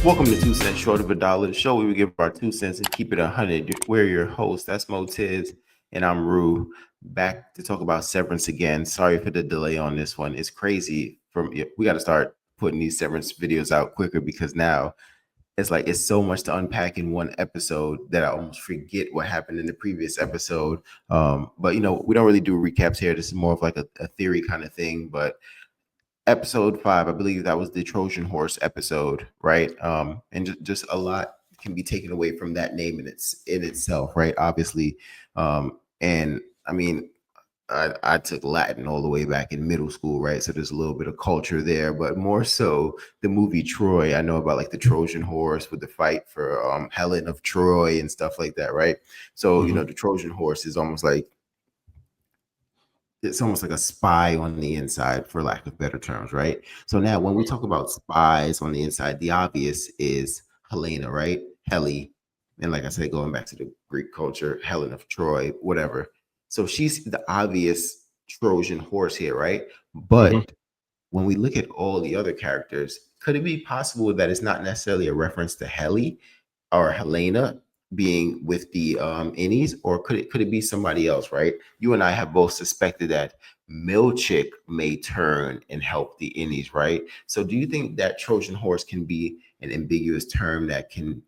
Welcome to 2 Cents Short of a Dollar, the show where we give our 2 cents and keep it 100. We're your hosts. That's Motiz, and I'm Rue. Back to talk about Severance again. Sorry for the delay on this one. It's crazy. We got to start putting these Severance videos out quicker because now it's so much to unpack in one episode that I almost forget what happened in the previous episode. But we don't really do recaps here. This is more of like a theory kind of thing, but episode 5, I believe that was the Trojan horse episode, right? And just a lot can be taken away from that name in itself, right? Obviously. And I mean, I took Latin all the way back in middle school, right? So there's a little bit of culture there, but more so the movie Troy. I know about like the Trojan horse with the fight for Helen of Troy and stuff like that, right? So the Trojan horse is almost like a spy on the inside, for lack of better terms, right? So now when we talk about spies on the inside, the obvious is Helena, right? Heli. And like I said, going back to the Greek culture, Helen of Troy, whatever. So she's the obvious Trojan horse here, right? But when we look at all the other characters, could it be possible that it's not necessarily a reference to Heli or Helena being with the innies, or could it be somebody else, right? You and I have both suspected that Milchick may turn and help the innies, right? So do you think that Trojan horse can be an ambiguous term that can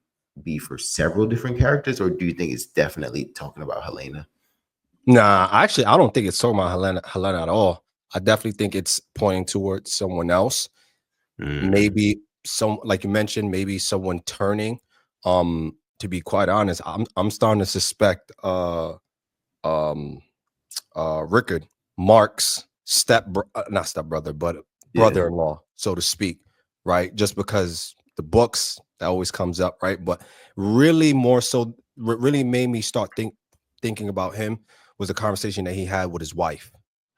be for several different characters, or do you think it's definitely talking about Helena? Nah, actually, I don't think it's talking about Helena at all. I definitely think it's pointing towards someone else. Maybe like you mentioned, maybe someone turning. To be quite honest, I'm starting to suspect Rickard, Mark's not stepbrother, but brother-in-law, so to speak, right? Just because the books, that always comes up, right? But really more so, really made me start thinking about him was the conversation that he had with his wife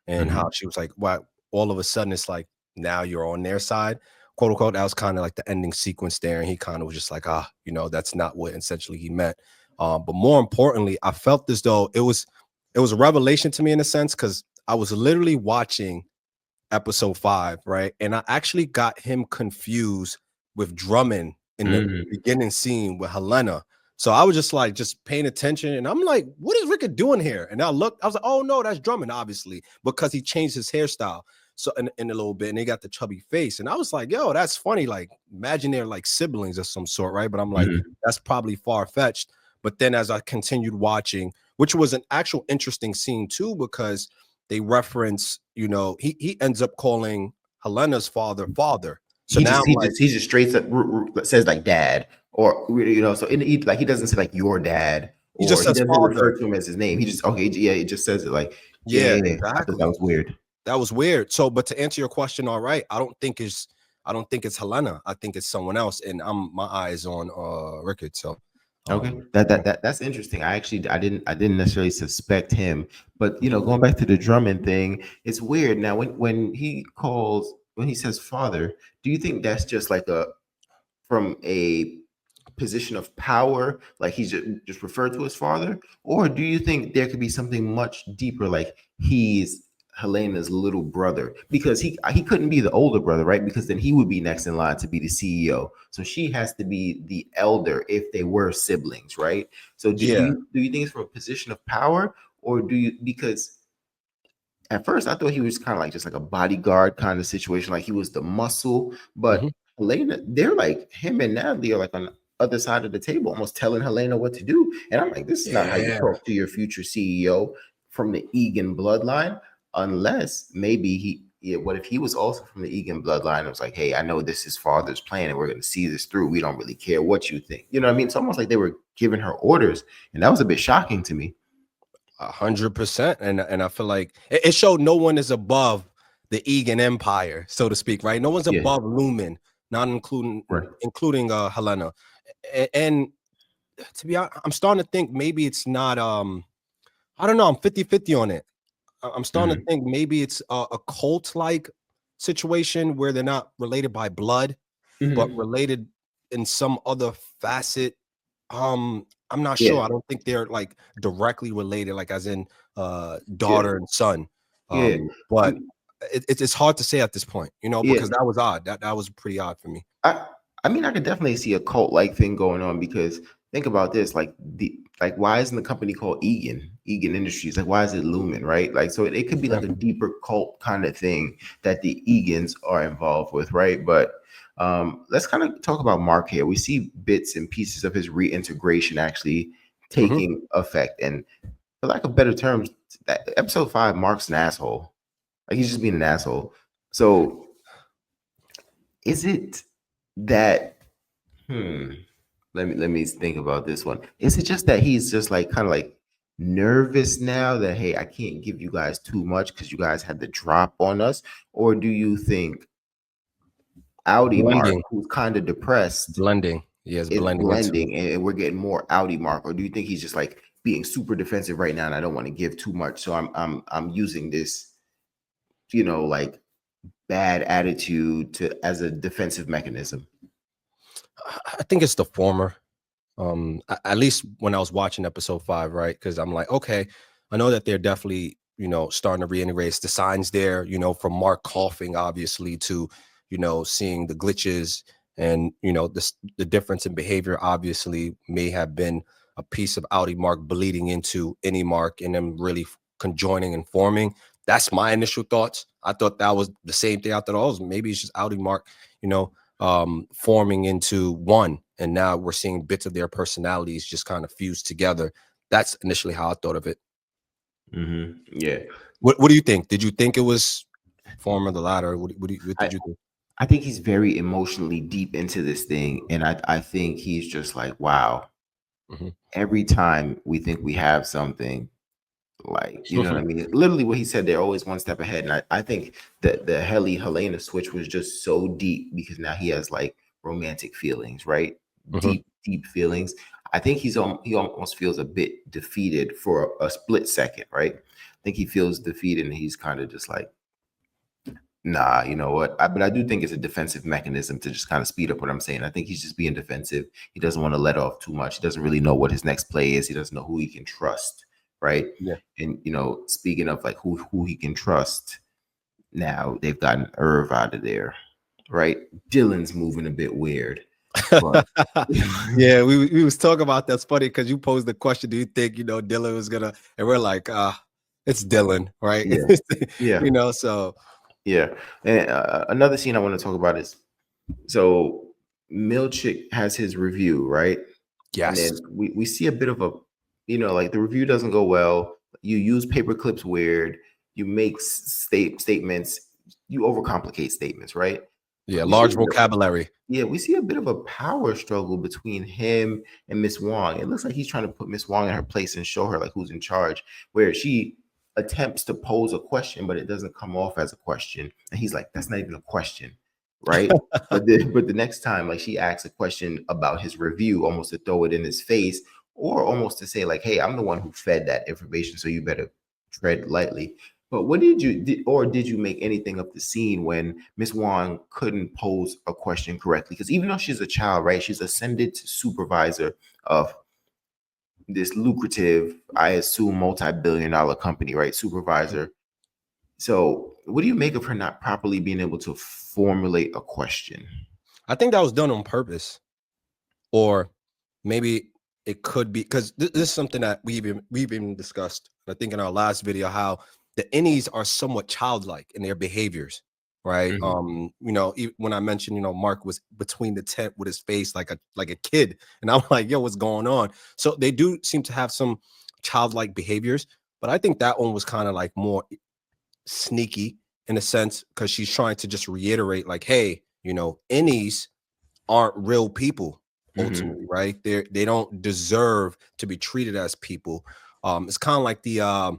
and how she was like, wow, all of a sudden it's like, now you're on their side, quote unquote. That was kind of like the ending sequence there. And he kind of was just like, that's not what essentially he meant. But more importantly, I felt as though it was a revelation to me in a sense, because I was literally watching episode 5, right? And I actually got him confused with Drummond in the beginning scene with Helena. So I was just paying attention, and I'm like, what is Rickard doing here? And I was like, oh no, that's Drummond, obviously, because he changed his hairstyle. So in a little bit, and they got the chubby face. And I was like, yo, that's funny. Like, imagine they're like siblings of some sort, right? But I'm like, that's probably far-fetched. But then as I continued watching, which was an actual interesting scene too, because they reference, he ends up calling Helena's father. So he just straight up says like dad, or so he doesn't say like your dad, or he doesn't refer to him as his name. He just it just says it like exactly. I thought that was weird. That was weird. So, but to answer your question, all right, I don't think it's Helena. I think it's someone else, and my eyes on Rickard. So okay, that's interesting. I didn't necessarily suspect him, but going back to the Drummond thing, it's weird. Now when he says father, do you think that's just like from a position of power, like he's just referred to as father, or do you think there could be something much deeper, like he's Helena's little brother, because he couldn't be the older brother, right? Because then he would be next in line to be the CEO. So she has to be the elder if they were siblings, right? So do you think it's from a position of power, or because at first I thought he was kind of like just like a bodyguard kind of situation, like he was the muscle, but Helena, they're like him and Natalie are like on the other side of the table, almost telling Helena what to do. And I'm like, this is not how you talk to your future CEO from the Egan bloodline, unless maybe what if he was also from the Egan bloodline? It was like, hey, I know this is father's plan and we're going to see this through. We don't really care what you think. You know what I mean? It's almost like they were giving her orders. And that was a bit shocking to me. 100%. And I feel like it showed no one is above the Egan empire, so to speak, right? No one's above Lumen, not including Helena. And to be honest, I'm starting to think maybe it's not I don't know, I'm 50-50 on it. I'm starting to think maybe it's a cult-like situation where they're not related by blood, but related in some other facet. I'm not sure. I don't think they're like directly related, like as in daughter and son. But it's hard to say at this point, because that was odd. That was pretty odd for me. I mean, I could definitely see a cult like thing going on because think about this, like why isn't the company called Egan Industries? Like why is it Lumen, right? Like so it could be Yeah. like a deeper cult kind of thing that the Egans are involved with, right? But let's kind of talk about Mark here. We see bits and pieces of his reintegration actually Hmm. taking effect, and for lack of better terms, that episode 5, Mark's an asshole. Like he's just being an asshole. So is it that? Hmm. Let me think about this one. Is it just that he's just like kind of like nervous now that hey, I can't give you guys too much because you guys had the drop on us, or do you think Audi Mark, Blending, who's kind of depressed, blending. Yes, is blending into. blending and we're getting more Audi Mark, or do you think he's just like being super defensive right now and I don't want to give too much, so I'm using this, like bad attitude to as a defensive mechanism? I think it's the former. At least when I was watching episode 5, right? Because I'm like, okay, I know that they're definitely, starting to reintegrate. It's the signs there, from Mark coughing, obviously, to, seeing the glitches and, the difference in behavior, obviously, may have been a piece of Audi Mark bleeding into any Mark and them really conjoining and forming. That's my initial thoughts. I thought that was the same thing. I thought, oh, maybe it's just Audi Mark, you know, forming into one, and now we're seeing bits of their personalities just kind of fused together. That's initially how I thought of it. Yeah. What do you think? Did you think it was former, the latter? What I, did you think? I think he's very emotionally deep into this thing. And I think he's just like, wow, Hmm. every time we think we have something, like, you know what I mean? Literally what he said, they're always one step ahead. And I think that the Helena switch was just so deep because now he has like romantic feelings, right? Hmm. Deep, deep feelings. I think he almost feels a bit defeated for a split second, right? I think he feels defeated and he's kind of just like, nah, you know what? But I do think it's a defensive mechanism to just kind of speed up what I'm saying. I think he's just being defensive. He doesn't want to let off too much. He doesn't really know what his next play is. He doesn't know who he can trust, right? Yeah. And speaking of like who he can trust, now they've gotten Irv out of there, right? Dylan's moving a bit weird, but Yeah, we was talking about that's funny because you posed the question, do you think Dylan was gonna, and we're like, it's Dylan, right? yeah, yeah, So yeah. And another scene I want to talk about is so Milchick has his review, right? And yes. then we see a bit of a, like the review doesn't go well. You use paper clips weird. You make statements. You overcomplicate statements, right? Yeah, We see large vocabulary. we see a bit of a power struggle between him and Miss Wong. It looks like he's trying to put Miss Wong in her place and show her like who's in charge, where she attempts to pose a question, but it doesn't come off as a question. And he's like, that's not even a question, right? But the next time, like she asks a question about his review, almost to throw it in his face, or almost to say, like, hey, I'm the one who fed that information, so you better tread lightly. But what did you make anything of the scene when Miss Wong couldn't pose a question correctly? Because even though she's a child, right, she's ascended to supervisor of this lucrative, I assume, multi-billion-dollar company, right? Supervisor. So, what do you make of her not properly being able to formulate a question? I think that was done on purpose, or maybe it could be because this is something that we've even discussed. I think in our last video how the innies are somewhat childlike in their behaviors, right? Mhm, When I mentioned, Mark was between the tent with his face like a kid, and I'm like, yo, what's going on? So they do seem to have some childlike behaviors, but I think that one was kind of like more sneaky in a sense because she's trying to just reiterate, like, hey, innies aren't real people mhm, ultimately, right? They don't deserve to be treated as people. It's kind of like the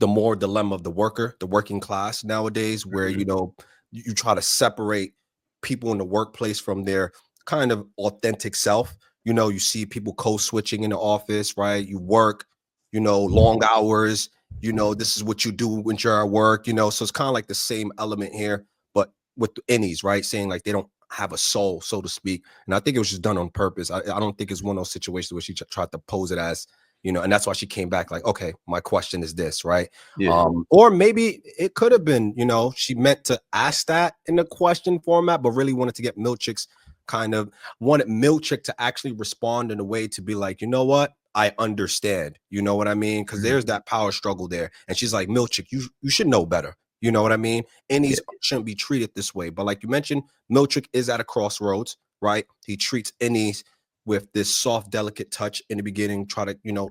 more dilemma of the worker, the working class nowadays, where mhm, you try to separate people in the workplace from their kind of authentic self. You see people code switching in the office, right? You work, long hours. This is what you do when you're at work. So it's kind of like the same element here, but with the innies, right? Saying like they don't have a soul, so to speak. And I think it was just done on purpose. I don't think it's one of those situations where she tried to pose it as, and that's why she came back like, okay, my question is this, right? yeah, Or maybe it could have been, she meant to ask that in the question format, but really wanted to get Milchick's kind of wanted Milchick to actually respond in a way to be like, you know what? I understand. You know what I mean? Because Mhm. there's that power struggle there. And she's like, Milchick, you should know better. You know what I mean? And Yeah. these shouldn't be treated this way. But like you mentioned, Milchick is at a crossroads, right? He treats Innies with this soft, delicate touch in the beginning, try to,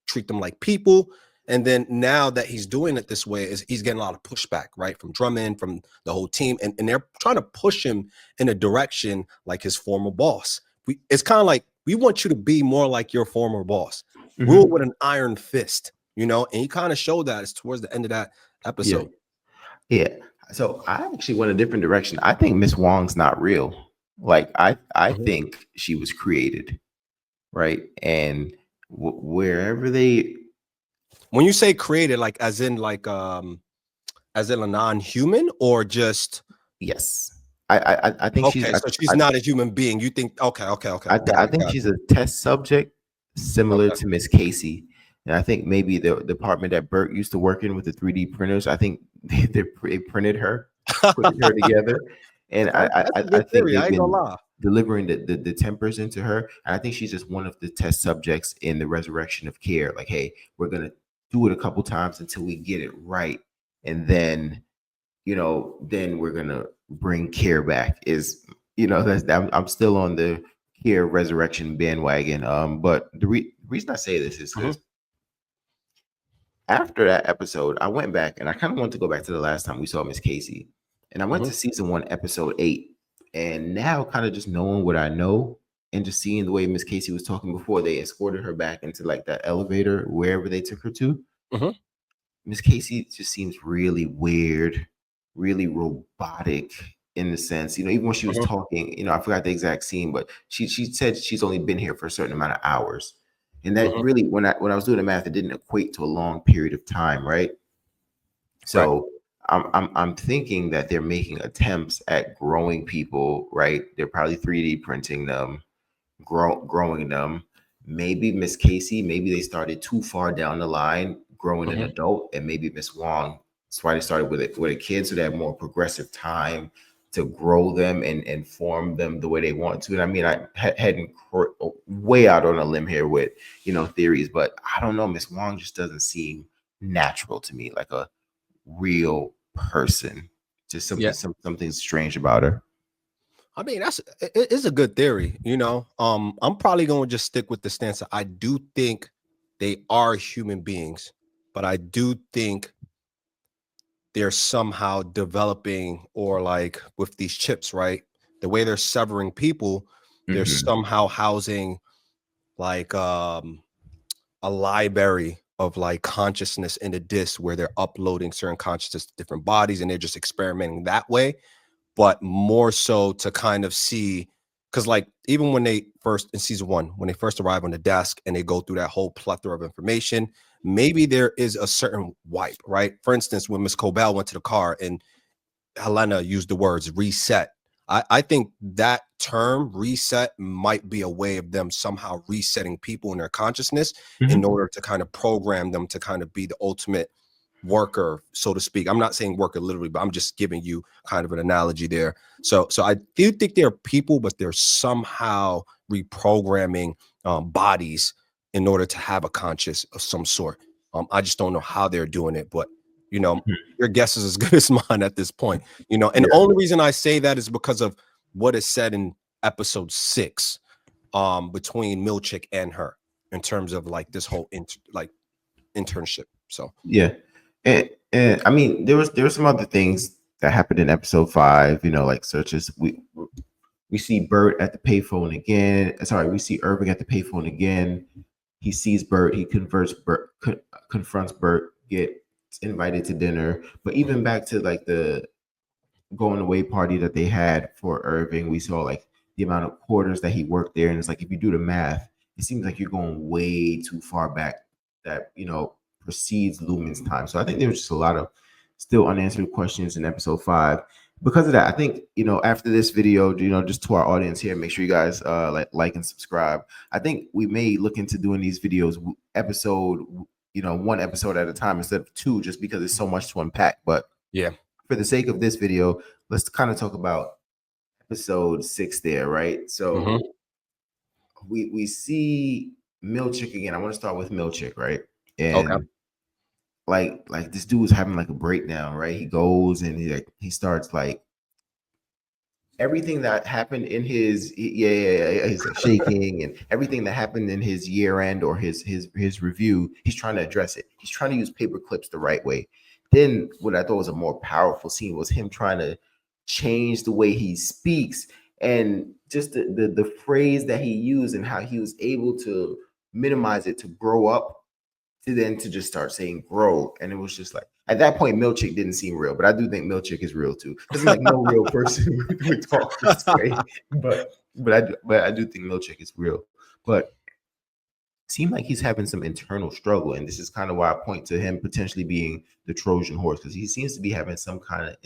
treat them like people. And then now that he's doing it this way, is he's getting a lot of pushback, right? From Drummond, from the whole team. And they're trying to push him in a direction like his former boss. It's kind of like, we want you to be more like your former boss. Rule Mhm. with an iron fist, and he kind of showed that. It's towards the end of that Yeah. episode. Yeah. So I actually went a different direction. I think Miss Wong's not real. Like I Mhm. think she was created, right? And wherever they, When you say created, like as in a non-human, or just yes, I think she's okay, so she's not a human being. You think okay. Got I it, think got it. she's a test subject similar Okay. to Miss Casey. And I think maybe the department that Bert used to work in with the 3D printers, I think they printed her, put her together. And That's a I good think theory. I they've ain't gonna been lie. delivering the tempers into her. And I think she's just one of the test subjects in the resurrection of care. Like, hey, we're going to do it a couple times until we get it right. And then, then we're going to bring care back. I'm still on the care resurrection bandwagon. But the reason I say this is Mhm, because after that episode, I went back and I kind of wanted to go back to the last time we saw Miss Casey. And I went mhm, to season 1, episode 8. And now, kind of just knowing what I know and just seeing the way Miss Casey was talking before they escorted her back into like that elevator, wherever they took her to, mhm, Miss Casey just seems really weird, really robotic in the sense, even when she was mhm, talking, I forgot the exact scene, but she said she's only been here for a certain amount of hours. And that mhm. really, when I was doing the math, it didn't equate to a long period of time, right? Right. So I'm thinking that they're making attempts at growing people, right? They're probably 3D printing them, growing them. Maybe Miss Casey, maybe they started too far down the line, growing an Mhm, adult, and maybe Miss Wong. That's why they started with a kid, so they have more progressive time to grow them and form them the way they want to. And I mean, I heading way out on a limb here with theories, but I don't know. Miss Wong just doesn't seem natural to me, like a real person. Just yeah. something strange about her. I mean, it's a good theory. I'm probably going to just stick with the stance that I do think they are human beings, but I do think they're somehow developing, or like with these chips, right? The way they're severing people, they're Hmm. somehow housing like a library of like consciousness in a disk where they're uploading certain consciousness to different bodies, and they're just experimenting that way. But more so to kind of see, because like even when they first in season 1, when they first arrive on the desk and they go through that whole plethora of information, maybe there is a certain wipe, right? For instance, when Miss Cobell went to the car and Helena used the words reset. I think that term reset might be a way of them somehow resetting people in their consciousness in Hmm. order to kind of program them to kind of be the ultimate worker, so to speak. I'm not saying worker literally, but I'm just giving you kind of an analogy there. So I do think they're people, but they're somehow reprogramming bodies in order to have a conscious of some sort. I just don't know how they're doing it, but you know, your guess is as good as mine at this point. And the Yeah. only reason I say that is because of what is said in episode 6, between Milchick and her, in terms of like this whole internship. So Yeah. And I mean, there were some other things that happened in episode 5, like such as we see Bert at the payphone again. Sorry, we see Irving at the payphone again. He sees Bert, he confronts Bert, gets invited to dinner. But even back to like the going away party that they had for Irving, we saw like the amount of quarters that he worked there. And it's like if you do the math, it seems like you're going way too far back that, precedes Lumen's time. So I think there was just a lot of still unanswered questions in episode 5. Because of that, I think, after this video, just to our audience here, make sure you guys like and subscribe. I think we may look into doing these videos episode, one episode at a time instead of two, just because there's so much to unpack. But yeah. for the sake of this video, let's kind of talk about episode 6 there, right? Mhm. So we see Milchick again. I want to start with Milchick, right? Okay. And like this dude was having like a breakdown, right? He goes and he starts like everything that happened in his he's like shaking, and everything that happened in his year end or his review, he's trying to address it. He's trying to use paper clips the right way. Then what I thought was a more powerful scene was him trying to change the way he speaks, and just the phrase that he used and how he was able to minimize it to grow up to then to just start saying grow. And it was just like at that point, Milchick didn't seem real, but I do think Milchick is real too. Because like no real person would talk this way. But I do think Milchick is real. But seemed like he's having some internal struggle, and this is kind of why I point to him potentially being the Trojan horse, because he seems to be having some kind of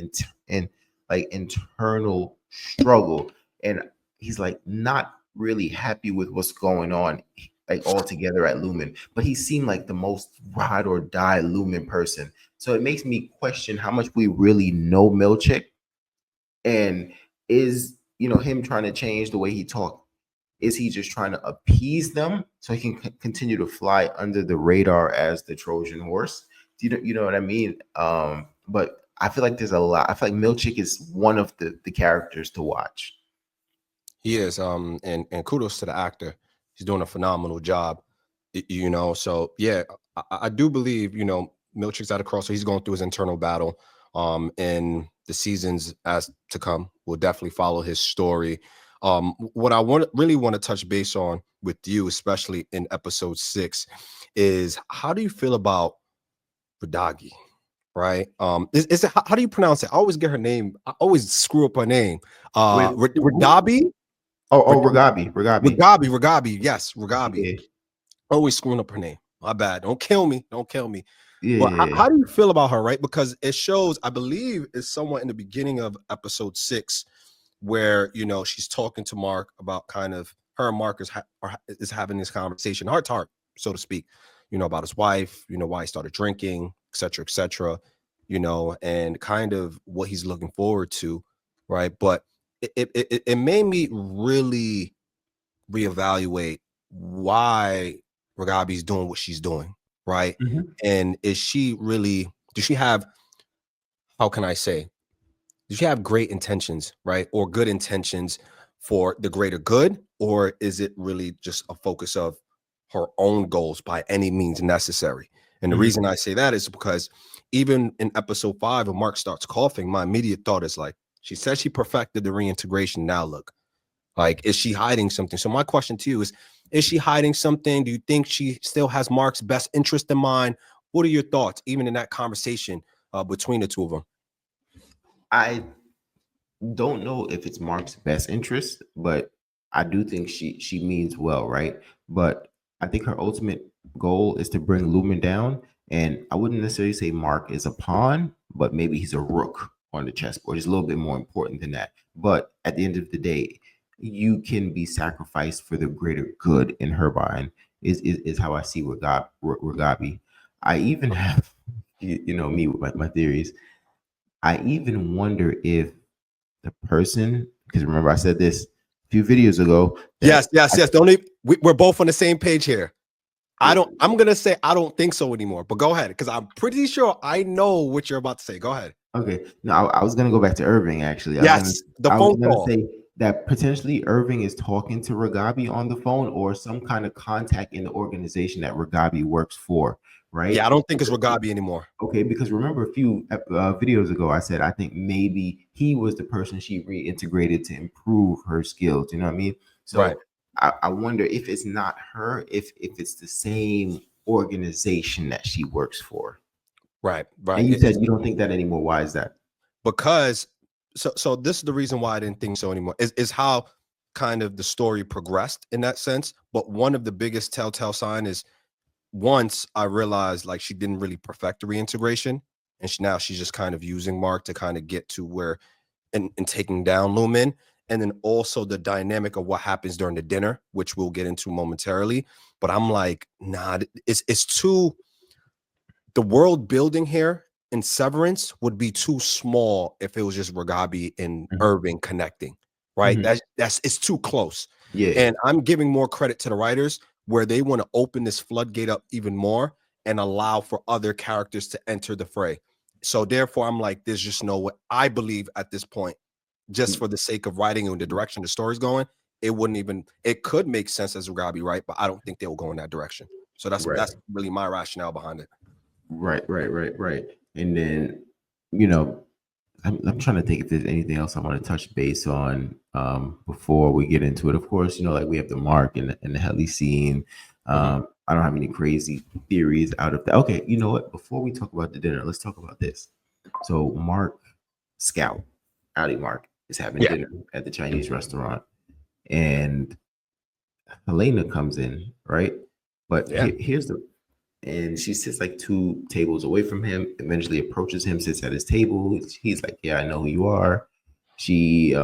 internal struggle, and he's like not really happy with what's going on like all together at Lumen. But he seemed like the most ride or die Lumen person, so it makes me question how much we really know Milchick, and is him trying to change the way he talks, is he just trying to appease them so he can continue to fly under the radar as the Trojan horse? Do you know what I mean? But I feel like there's a lot. I feel like Milchick is one of the characters to watch. He is. And kudos to the actor. He's doing a phenomenal job. So yeah, I do believe, Milchick's at a cross, so he's going through his internal battle. And the seasons as to come will definitely follow his story. What I really want to touch base on with you, especially in episode 6, is how do you feel about Radagi? Right? Is it how do you pronounce it? I always get her name. I always screw up her name. Wait, Radabi? Ragabi. Ragabi. Yes, Ragabi. Yeah, Always screwing up her name. My bad. Don't kill me. Don't kill me. yeah, But yeah. how do you feel about her, right? Because it shows, I believe, is somewhat in the beginning of episode 6, where she's talking to Mark about kind of her and Mark is having this conversation, heart to heart, so to speak, about his wife, why he started drinking, et cetera, and kind of what he's looking forward to, right? But it made me really reevaluate why Ragabi's doing what she's doing, right? Mhm. And is she really, does she have, how can I say, does she have great intentions, right? Or good intentions for the greater good? Or is it really just a focus of her own goals by any means necessary? And the Mhm. reason I say that is because even in episode 5, when Mark starts coughing, my immediate thought is like, she said she perfected the reintegration. Now look, like, is she hiding something? So my question to you is she hiding something? Do you think she still has Mark's best interest in mind? What are your thoughts, even in that conversation between the two of them? I don't know if it's Mark's best interest, but I do think she means well, right? But I think her ultimate goal is to bring Lumen down, and I wouldn't necessarily say Mark is a pawn, but maybe he's a rook on the chessboard. He's a little bit more important than that. But at the end of the day, you can be sacrificed for the greater good in her mind. Is how I see Ragabi. I even have me with my theories. I even wonder if the person, because remember I said this a few videos ago that Yes, yes, I, yes. Don't even, we're both on the same page here. yeah, I'm gonna say I don't think so anymore, but go ahead, because I'm pretty sure I know what you're about to say. Go ahead. okay. No, I was gonna go back to Irving actually. Yes, the I was phone gonna call. say that potentially Irving is talking to Ragabi on the phone or some kind of contact in the organization that Ragabi works for, right? Yeah, I don't think it's Ragabi anymore. Okay, because remember a few videos ago, I said I think maybe he was the person she reintegrated to improve her skills. You know what I mean? Right, So I wonder if it's not her, if it's the same organization that she works for. right, And right. you said you don't think that anymore. Why is that? Because so this is the reason why I didn't think so anymore. Is how kind of the story progressed in that sense. But one of the biggest telltale sign is once I realized like she didn't really perfect the reintegration, and she's just kind of using Mark to kind of get to where and taking down Lumen. And then also the dynamic of what happens during the dinner, which we'll get into momentarily. But I'm like, nah, it's too, the world building here in Severance would be too small if it was just Ragabi and Mhm. Irving connecting, right? Mhm. That's it's too close. Yeah. And I'm giving more credit to the writers where they want to open this floodgate up even more and allow for other characters to enter the fray. So therefore, I'm like, there's just no way. I believe at this point, just Mm, for the sake of writing and the direction the story's going, it wouldn't even. It could make sense as Mugabe, right? But I don't think they will go in that direction. So right. that's really my rationale behind it. Right. And then, you know, I'm trying to think if there's anything else I want to touch base on before we get into it. Of course, like we have the Mark and the heli scene. Mhm. I don't have any crazy theories out of that. Okay, you know what? Before we talk about the dinner, let's talk about this. So Mark Scout, Audi Mark, is having Yeah, dinner at the Chinese restaurant, and Helena comes in, right? But yeah. here's the and she sits like two tables away from him, eventually approaches him, sits at his table. He's like, yeah, I know who you are. She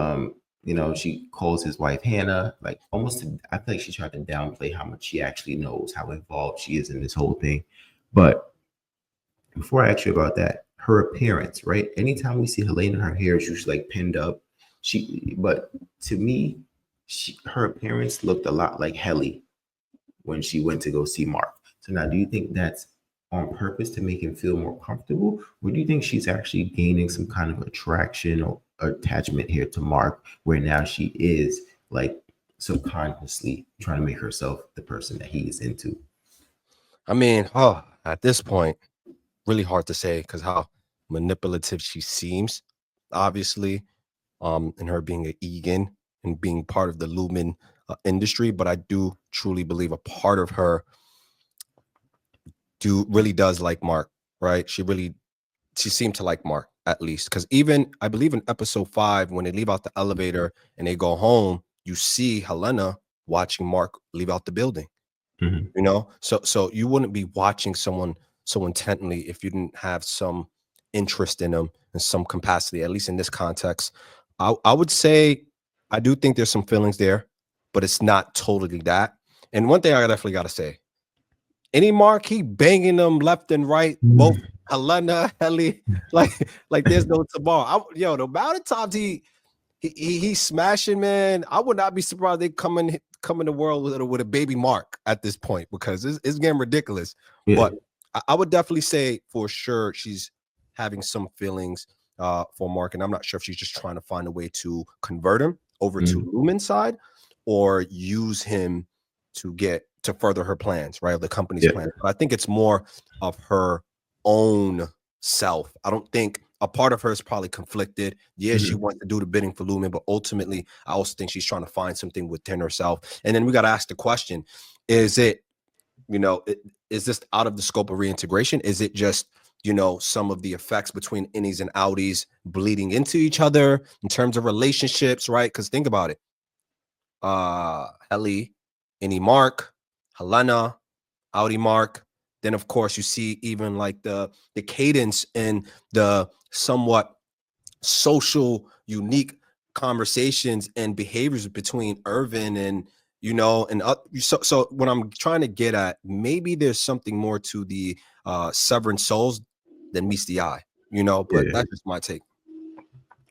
she calls his wife Hannah, like almost I feel like she tried to downplay how much she actually knows, how involved she is in this whole thing. But before I ask you about that, her appearance, right? Anytime we see Helena, her hair is usually like pinned up. But to me, her appearance looked a lot like Helly when she went to go see Mark. So now, do you think that's on purpose to make him feel more comfortable, or do you think she's actually gaining some kind of attraction or attachment here to Mark, where now she is like subconsciously trying to make herself the person that he is into? I mean, oh, at this point, really hard to say because how manipulative she seems, obviously, and her being an Egan and being part of the Lumen industry. But I do truly believe a part of her really does like Mark, right? She seemed to like Mark at least because even I believe in episode 5 when they leave out the elevator and they go home, you see Helena watching Mark leave out the building. Mhm. So you wouldn't be watching someone so intently if you didn't have some interest in them in some capacity, at least in this context. I would say I do think there's some feelings there, but it's not totally that. And one thing I definitely got to say, any Mark, he banging them left and right, both Helena, Helly, like like there's no tomorrow. The amount of times he's smashing, man. I would not be surprised they come in the world with a baby Mark at this point because it's getting ridiculous. Yeah. But I would definitely say for sure she's having some feelings for Mark, and I'm not sure if she's just trying to find a way to convert him over to Mhm. Lumen's side or use him to further her plans, right? Of the company's Yeah. plans. But I think it's more of her own self. I don't think a part of her is probably conflicted. Yeah, she Mhm. wants to do the bidding for Lumen, but ultimately, I also think she's trying to find something within herself. And then we got to ask the question: Is it, is this out of the scope of reintegration? Is it just some of the effects between innies and outies bleeding into each other in terms of relationships, right? Because think about it, Helly, innie Mark, Helena, Audi Mark. Then of course you see even like the cadence and the somewhat social unique conversations and behaviors between Irvin and so what I'm trying to get at, maybe there's something more to the Severance souls than meets the eye, but Yeah. that's just my take.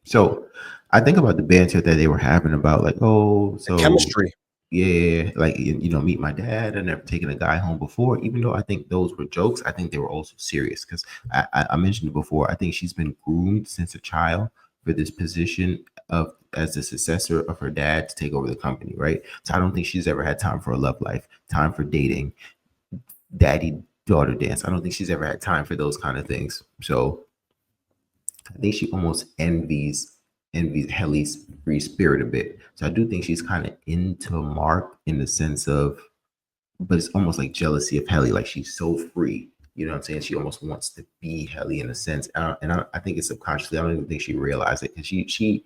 So I think about the banter that they were having about like, oh, The so chemistry. yeah, like meet my dad. I never taken a guy home before. Even though I think those were jokes, I think they were also serious because I mentioned it before. I think she's been groomed since a child for this position of as the successor of her dad to take over the company, right? So I don't think she's ever had time for a love life, time for dating, daddy daughter dance. I don't think she's ever had time for those kind of things. So I think she almost envies Helly's free spirit a bit. So I do think she's kind of into Mark in the sense of, but it's almost like jealousy of Helly. Like she's so free. You know what I'm saying? She almost wants to be Helly in a sense. I think it's subconsciously. I don't even think she realized it. And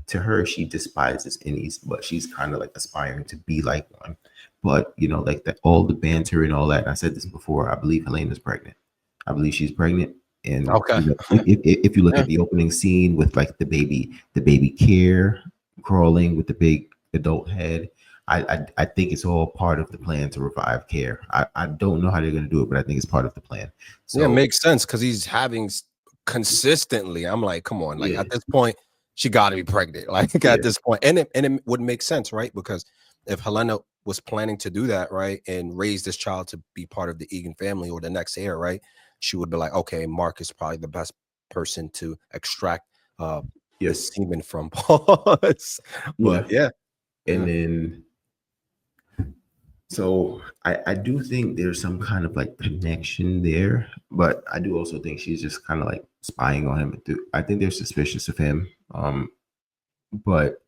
to her, she despises innies, but she's kind of like aspiring to be like one. But like that, all the banter and all that. And I said this before. I believe Helena's pregnant. I believe she's pregnant. And Okay. if you look Yeah. at the opening scene with like the baby care crawling with the big adult head, I think it's all part of the plan to revive care. I don't know how they're going to do it, but I think it's part of the plan. Yeah, So makes sense because he's having consistently. I'm like, come on, like yeah, at this point, she got to be pregnant, like Yeah. at this point. And it would make sense, right? Because if Helena was planning to do that, right, and raise this child to be part of the Egan family or the next heir, right, she would be like, okay, Mark is probably the best person to extract the Yes. semen from pause. Yeah. But yeah. And then, so I do think there's some kind of like connection there, but I do also think she's just kind of like spying on him. I think they're suspicious of him. But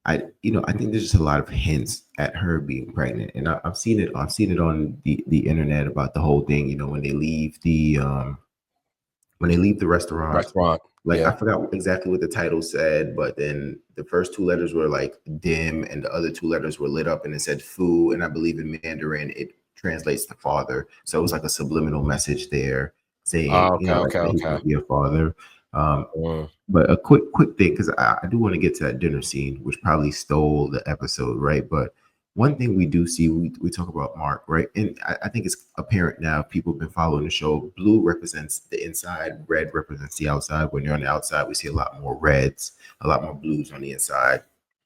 I think there's just a lot of hints at her being pregnant, and I've seen it. I've seen it on the internet about the whole thing. When they leave the restaurant, Restaurant. like Yeah. I forgot exactly what the title said, but then the first two letters were like dim, and the other two letters were lit up, and it said "fu," and I believe in Mandarin it translates to father. So it was like a subliminal message there saying, Okay. like Okay. that he's Okay. going to be a father. Um, Mm. but a quick thing, because I do want to get to that dinner scene, which probably stole the episode, right? But one thing we do see, we talk about Mark, right? And I think it's apparent now, if people have been following the show, blue represents the inside, red represents the outside. When you're on the outside, we see a lot more reds, a lot more blues on the inside.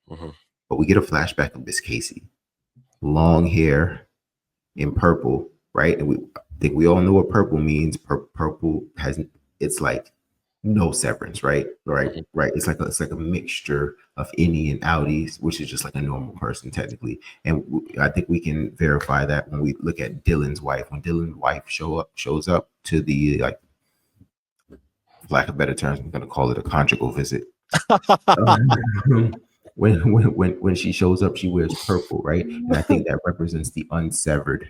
Mhm. But we get a flashback of Miss Casey, long hair in purple, right? And I think we all know what purple means. Purple has, it's like no severance, right? Right, Mhm. right. It's like a mixture of innie and outies, which is just like a normal person technically. And I think we can verify that when we look at Dylan's wife. When Dylan's wife shows up to the, like, for lack of better terms, I'm going to call it a conjugal visit. When she shows up, she wears purple, right? And I think that represents the unsevered,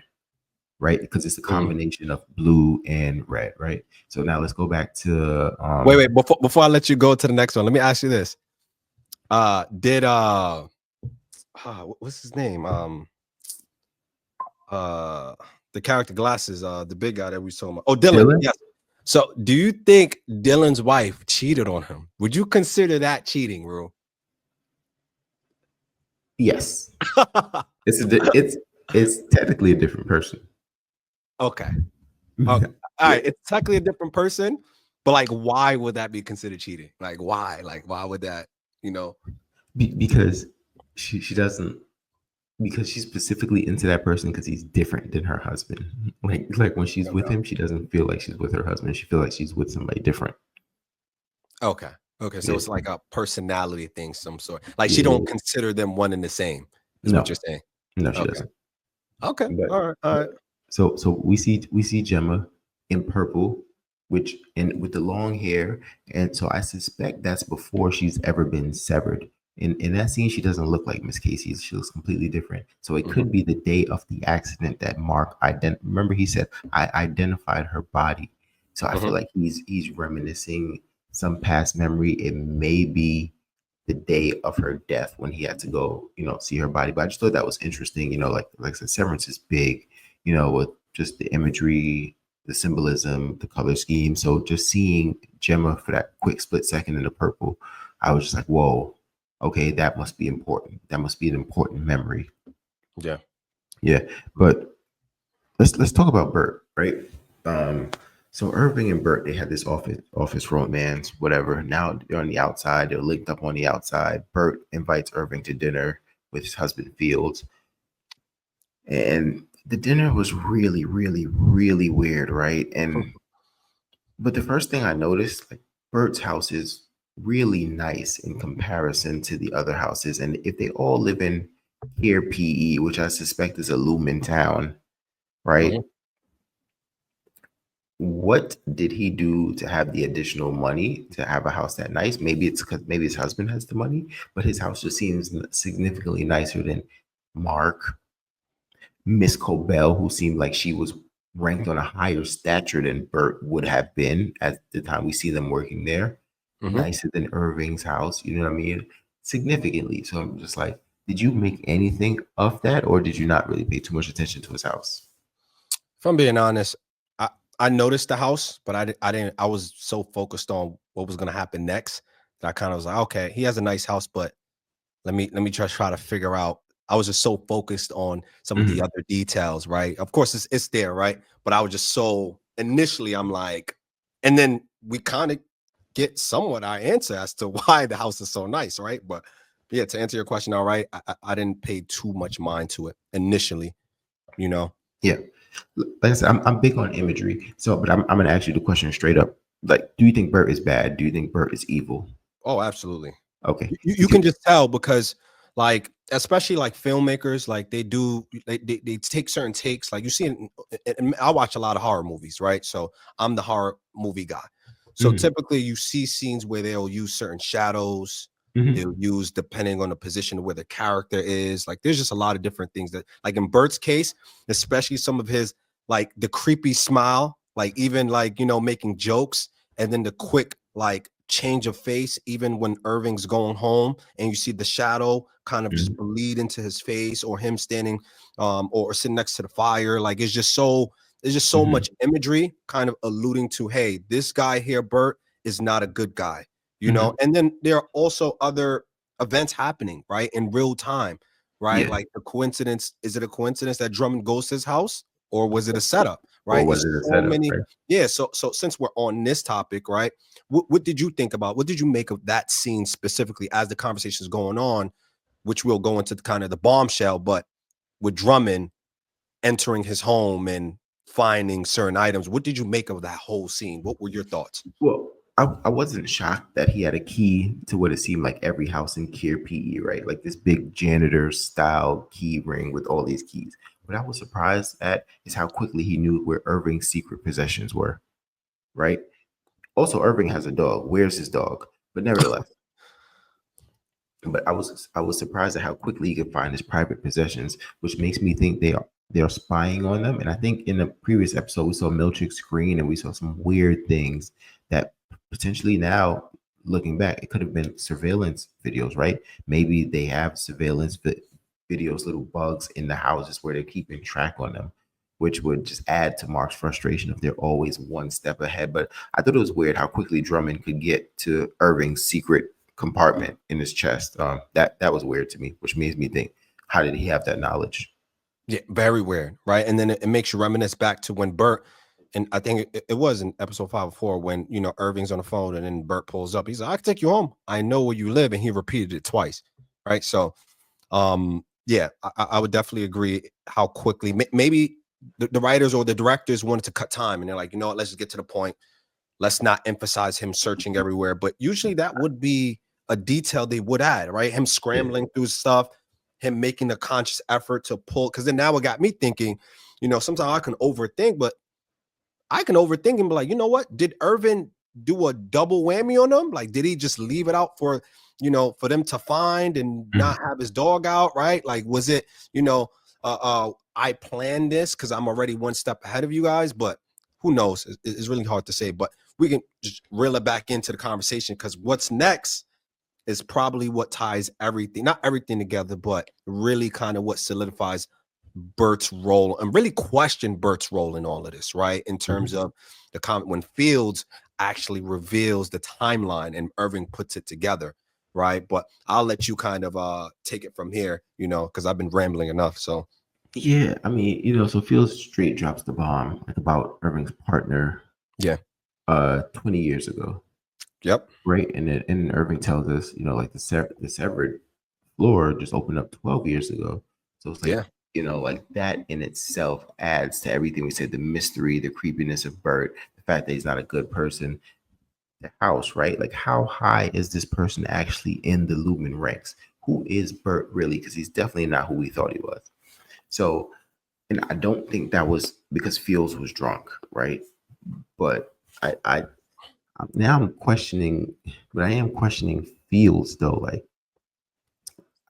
right? Because it's a Mm. combination of blue and red, right? So now let's go back to Wait. Before I let you go to the next one, let me ask you this. Did what's his name? The character glasses, the big guy that we saw. Oh, Dylan. Dylan. Yes. So, do you think Dylan's wife cheated on him? Would you consider that cheating, Rue? Yes, it's technically a different person. Okay. Okay. All right. It's technically a different person, but like, why would that be considered cheating? Like, why? Like, why would that? You know? Because she doesn't, because she's specifically into that person because he's different than her husband. Like when she's with Okay. him, she doesn't feel like she's with her husband. She feels like she's with somebody different. Okay. Okay. So Yeah, it's like a personality thing, some sort. Like she yeah. don't consider them one and the same. Is what No, you're saying? no, she Okay. doesn't. Okay. But All right. All right. so we see Gemma in purple, which, and with the long hair, and so I suspect that's before she's ever been severed. In that scene, she doesn't look like Miss Casey. She looks completely different. So it Mhm. could be the day of the accident that Mark remember he said, I identified her body. So I feel Mhm. like he's reminiscing some past memory. It may be the day of her death when he had to go, see her body. But I just thought that was interesting. Like I said, Severance is big, with just the imagery, the symbolism, the color scheme. So just seeing Gemma for that quick split second in the purple, I was just like, whoa, okay, that must be important. That must be an important memory. Yeah. Yeah. But let's talk about Bert, right? Um, so Irving and Bert, they had this office romance, whatever. Now they're on the outside. They're linked up on the outside. Bert invites Irving to dinner with his husband Fields, and the dinner was really, really, really weird, right? But the first thing I noticed, like, Bert's house is really nice in comparison to the other houses, and if they all live in here PE, which I suspect is a Lumen town, right? Mhm. What did he do to have the additional money to have a house that nice? Maybe it's because maybe his husband has the money, but his house just seems significantly nicer than Mark, Miss Cobell, who seemed like she was ranked on a higher stature than Bert would have been at the time we see them working there. Mhm. Nicer than Irving's house, you know what I mean? Significantly. So I'm just like, did you make anything of that, or did you not really pay too much attention to his house? If I'm being honest, I I noticed the house, but I didn't. I was so focused on what was going to happen next that I kind of was like, okay, he has a nice house, but let me just try to figure out. I was just so focused on some of the Mhm. other details, right? Of course, it's there, right? But I was just so initially, I'm like, and then we kind of get somewhat our answer as to why the house is so nice, right? But yeah, to answer your question, all right, I didn't pay too much mind to it initially, you know. Yeah. Like I said, I'm big on imagery. So, but I'm gonna ask you the question straight up. Like, do you think Bert is bad? Do you think Bert is evil? Oh, absolutely. Okay. You can just tell because, like, especially like filmmakers, like they take certain takes. Like you see, I watch a lot of horror movies, right? So I'm the horror movie guy. So Mhm, typically, you see scenes where they'll use certain shadows. mhm, They'll use depending on the position of where the character is. Like, there's just a lot of different things that, like in Bert's case, especially some of his like the creepy smile, like even like making jokes, and then the quick like change of face, even when Irving's going home and you see the shadow kind of just mhm, bleed into his face, or him standing or sitting next to the fire. Like it's just so mhm, much imagery kind of alluding to, hey, this guy here, Bert, is not a good guy, mhm. and then there are also other events happening right in real time, right? Yeah. Like the coincidence, is it a coincidence that Drummond goes to his house, or was it a setup, Or right? was It's it a so setup? many. Right. Yeah, so since we're on this topic, right, what did you think about, what did you make of that scene specifically as the conversation is going on, which we'll go into kind of the bombshell, but with Drummond entering his home and finding certain items? What did you make of that whole scene? What were your thoughts? Well, I wasn't shocked that he had a key to what it seemed like every house in Kier PE, right? Like this big janitor style key ring with all these keys. What I was surprised at is how quickly he knew where Irving's secret possessions were, right? Also, Irving has a dog. Where's his dog? But nevertheless, but I was surprised at how quickly he could find his private possessions, which makes me think they are spying on them. And I think in the previous episode we saw Milchick's screen and we saw some weird things that potentially now looking back it could have been surveillance videos, right? Maybe they have videos, little bugs in the houses where they're keeping track on them, which would just add to Mark's frustration if they're always one step ahead. But I thought it was weird how quickly Drummond could get to Irving's secret compartment in his chest. That was weird to me, which makes me think, how did he have that knowledge? Yeah, very weird, right? And then it makes you reminisce back to when Bert, and I think it was in episode 5 or 4, when Irving's on the phone and then Bert pulls up. He's like, "I can take you home. I know where you live," and he repeated it twice, right? So, yeah, I would definitely agree how quickly maybe the writers or the directors wanted to cut time, and they're like, you know what, let's just get to the point. Let's not emphasize him searching everywhere. But usually that would be a detail they would add, right? Him Yeah. scrambling through stuff, him making a conscious effort to pull. Because then now it got me thinking, sometimes I can overthink, but I can overthink and be like, you know what? Did Irvin do a double whammy on them? Like, did he just leave it out for, for them to find and Mhm. not have his dog out, right? Like, was it, I planned this because I'm already one step ahead of you guys, but who knows? It's really hard to say, but we can just reel it back into the conversation, because what's next is probably what ties everything, not everything together, but really kind of what solidifies Bert's role and really question Bert's role in all of this, right? In terms Mhm. of the comment when Fields actually reveals the timeline and Irving puts it together, right? But I'll let you kind of take it from here, because I've been rambling enough. So Yeah, I mean, so Fields straight drops the bomb like about Irving's partner yeah, 20 years ago, yep, right? And Irving tells us, like the severed floor just opened up 12 years ago. So it's like, yeah. like that in itself adds to everything we said, the mystery, the creepiness of Bert, the fact that he's not a good person, the house, right? Like, how high is this person actually in the Lumen ranks? Who is Bert really? Because he's definitely not who we thought he was. So, and I don't think that was because Fields was drunk, right? But I now I'm questioning, but I am questioning Fields though. Like,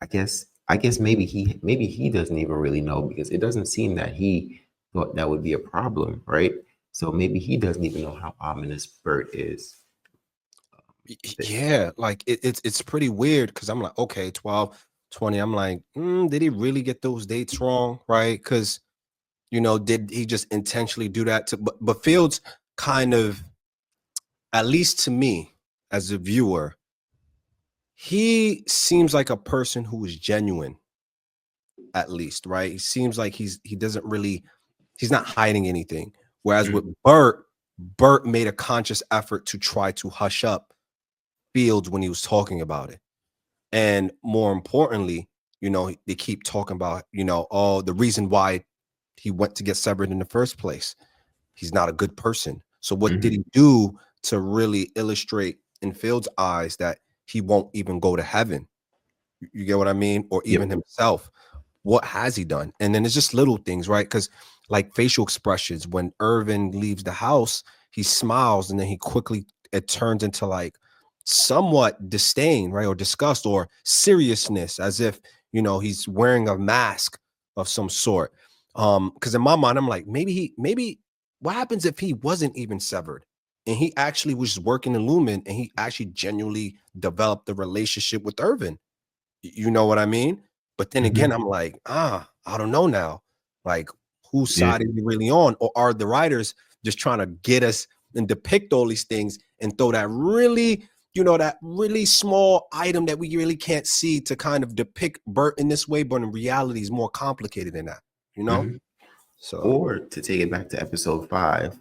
I guess maybe he doesn't even really know because it doesn't seem that he thought that would be a problem, right? So maybe he doesn't even know how ominous Bert is. Yeah, like it's pretty weird, because I'm like, okay, 12, 20. I'm like, did he really get those dates wrong, right? Because did he just intentionally do that to? But Fields kind of, at least to me as a viewer, he seems like a person who is genuine, at least, right? He seems like he doesn't really, he's not hiding anything. Whereas with Mm, Bert made a conscious effort to try to hush up Fields when he was talking about it. And more importantly, they keep talking about, oh, the reason why he went to get severed in the first place. He's not a good person. So what did Mhm. he do to really illustrate in Fields' eyes that he won't even go to heaven? You get what I mean? Or even Yep. himself. What has he done? And then it's just little things, right? Because like facial expressions, when Irvin leaves the house, he smiles and then he quickly, it turns into like somewhat disdain, right? Or disgust or seriousness, as if, he's wearing a mask of some sort. Because in my mind, I'm like, maybe what happens if he wasn't even severed? And he actually was working in Lumen and he actually genuinely developed the relationship with Irvin. You know what I mean? But then again, Mhm. I'm like, I don't know now. Like, whose Yeah. side are you really on? Or are the writers just trying to get us and depict all these things and throw that really, that really small item that we really can't see to kind of depict Bert in this way, but in reality is more complicated than that, you know? Mhm. So Or to take it back to episode 5,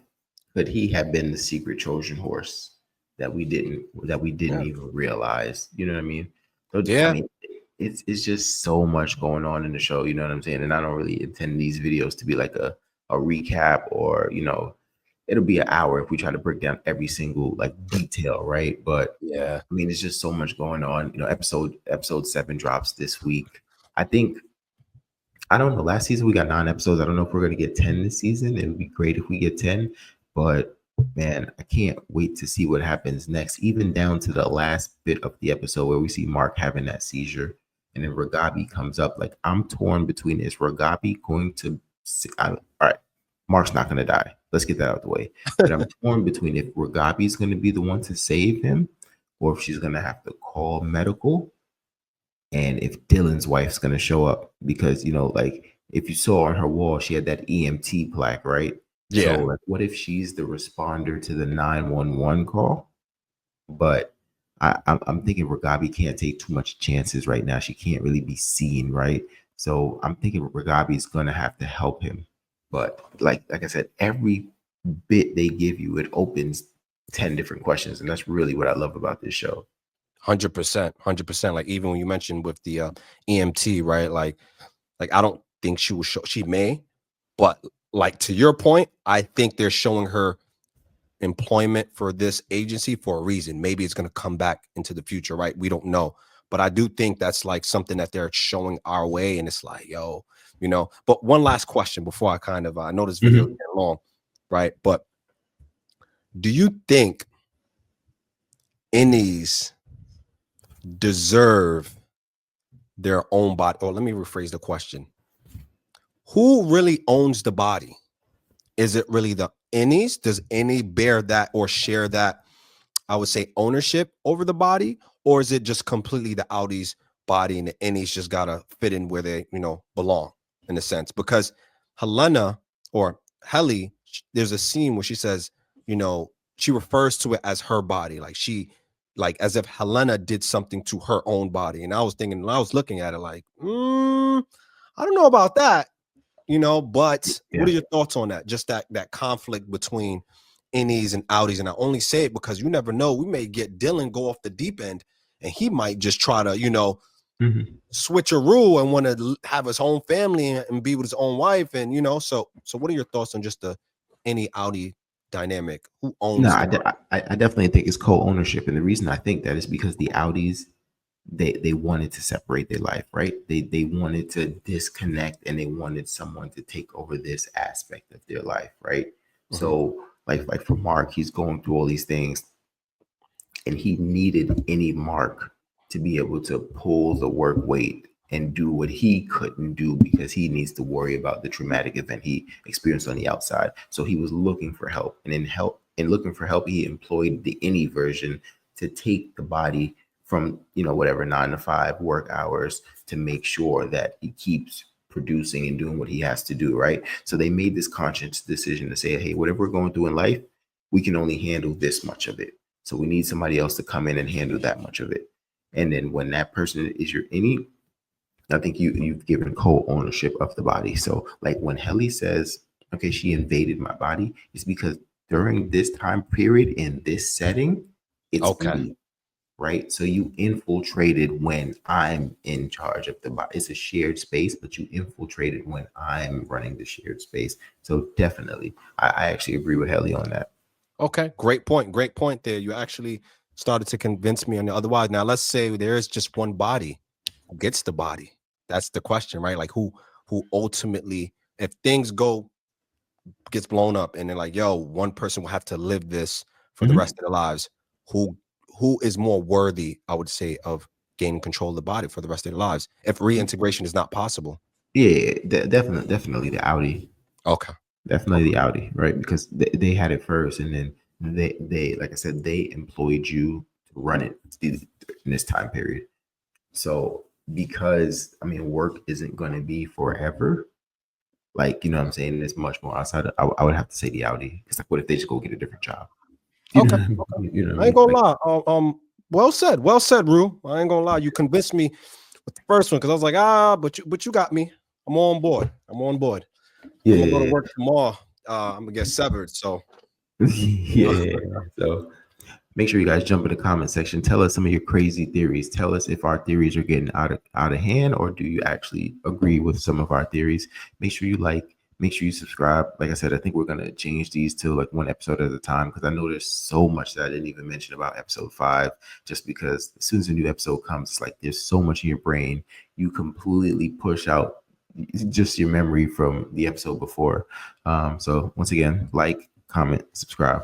could he have been the secret Trojan horse that we didn't yeah. even realize? You know what I mean? So I Yeah. mean, it's just so much going on in the show. You know what I'm saying? And I don't really intend these videos to be like a recap, or it'll be an hour if we try to break down every single like detail, right? But Yeah. I mean, it's just so much going on. Episode 7 drops this week. I think I don't know. Last season we got 9 episodes. I don't know if we're gonna get 10 this season. It would be great if we get 10, but man, I can't wait to see what happens next. Even down to the last bit of the episode where we see Mark having that seizure, and then Ragabi comes up. Like I'm torn between is Ragabi going to? All right, Mark's not gonna die. Let's get that out of the way. But I'm torn between if Ragabi's gonna be the one to save him, or if she's gonna have to call medical, and if Dylan's wife's gonna show up, because like if you saw on her wall, she had that EMT plaque, right? So Yeah. like, what if she's the responder to the 911 call? But I'm thinking Ragabi can't take too much chances right now. She can't really be seen, right? So I'm thinking Ragabi is gonna have to help him. But like I said, every bit they give you, it opens 10 different questions, and that's really what I love about this show. 100%, 100%. Like even when you mentioned with the EMT, right? Like I don't think she will show. She may, but like to your point, I think they're showing her employment for this agency for a reason. Maybe it's going to come back into the future, right? We don't know, but I do think that's like something that they're showing our way, and it's like, yo, But one last question before I kind of I know this video is Mhm. getting long, right? But do you think innies deserve their own body? Or let me rephrase the question: who really owns the body? Is it really the innies? Does any bear that or share that, I would say, ownership over the body? Or is it just completely the Audi's body and the innies just gotta fit in where they, belong in a sense? Because Helena or Helly, there's a scene where she says, she refers to it as her body, like as if Helena did something to her own body. And I was thinking, I was looking at it like, I don't know about that, but what Yeah. are your thoughts on that? Just that conflict between innies and outies. And I only say it because you never know. We may get Dylan go off the deep end and he might just try to, Mhm. switch a rule and want to have his own family and be with his own wife. And, so what are your thoughts on just the innie outie dynamic? Who No, owns the body? I definitely think it's co-ownership, and the reason I think that is because the Audis, they wanted to separate their life, right? They wanted to disconnect, and they wanted someone to take over this aspect of their life, right? Mhm. So like for Mark, he's going through all these things, and he needed any Mark to be able to pull the work weight and do what he couldn't do because he needs to worry about the traumatic event he experienced on the outside. So he was looking for help, and in looking for help, he employed the any version to take the body from whatever 9 to 5 work hours to make sure that he keeps producing and doing what he has to do, right? So they made this conscious decision to say, hey, whatever we're going through in life, we can only handle this much of it, so we need somebody else to come in and handle that much of it. And then when that person is your any, I think you've given co-ownership of the body. So like when Helly says, okay, she invaded my body, it's because during this time period in this setting, it's Okay. me. right? So you infiltrated when I'm in charge of the body. It's a shared space, but you infiltrated when I'm running the shared space. So definitely, I actually agree with Helly on that. Okay, great point. Great point there. You actually started to convince me on the otherwise. Now, let's say there is just one body. Who gets the body? That's the question, right? Like who ultimately, if things gets blown up and they're like, yo, one person will have to live this for the rest of their lives. Who is more worthy, I would say, of gaining control of the body for the rest of their lives if reintegration is not possible? Yeah, definitely the Audi. Okay. Definitely the Audi, right? Because they had it first, and then they like I said, they employed you to run it in this time period. So because I mean, work isn't going to be forever. Like you know what I'm saying? There's much more outside. I would have to say the Audi. It's like, what if they just go get a different job? You Okay. know, Okay. you know what I I ain't mean? gonna Like, lie. Well said. Well said, Rue. I ain't gonna lie. You convinced me with the first one because I was like, but you got me. I'm on board. I'm on board. I'm gonna go to yeah, work tomorrow. I'm gonna get severed. So you know. yeah. So make sure you guys jump in the comment section. Tell us some of your crazy theories. Tell us if our theories are getting out of hand, or do you actually agree with some of our theories? Make sure you like. Make sure you subscribe. Like I said, I think we're gonna change these to like one episode at a time because I know there's so much that I didn't even mention about episode 5. Just because as soon as a new episode comes, it's like there's so much in your brain, you completely push out just your memory from the episode before. So once again, like, comment, subscribe.